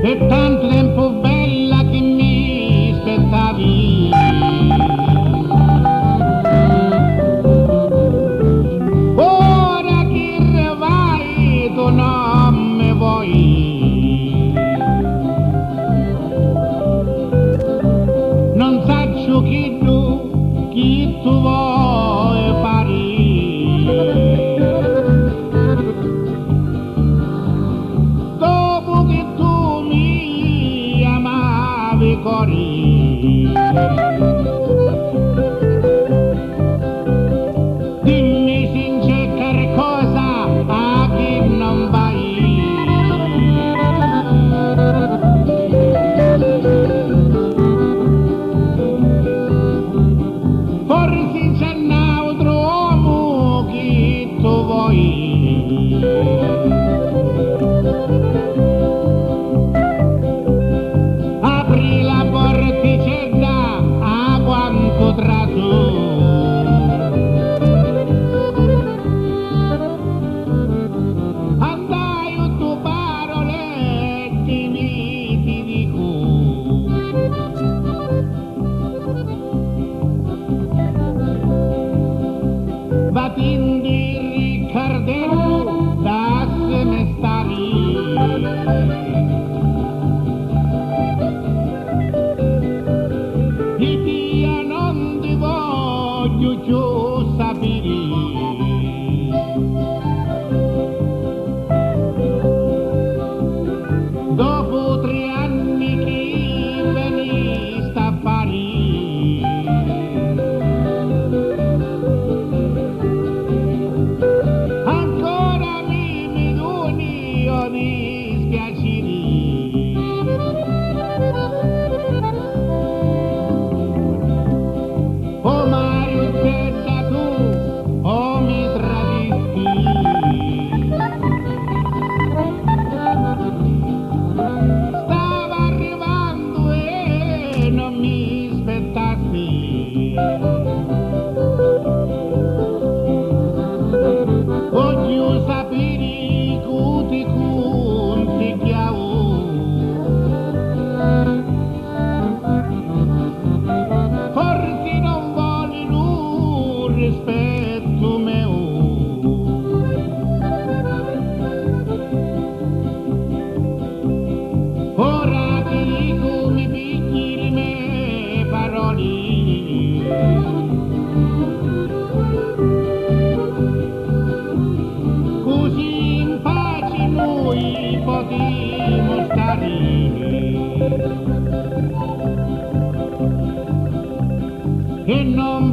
E tanto tempo bella che mi aspettavi, ora che vai tu non mi vuoi, non saccio chi tu vuoi fare. Dopo che tu mi amavi cori, dimmi sincera cosa a chi non vai. Forse c'è un altro uomo che tu vuoi. Apri la porticella a quanto tratto, andai tu parole ti dico, Batindi Riccardello da se ne stari. Non ti voglio più sapere, dopo 3 anni che veniste a fare, ancora mi doni o dispiaceri. Oh Mario, che da tu, oh mi tradisti, stava arrivando e non mi aspettasti. Voglio sapere che ti chiamo, forse non vuole un rispetto mio. Ora ti dico mi picchi le mie parole, così in pace noi potremo stare. E non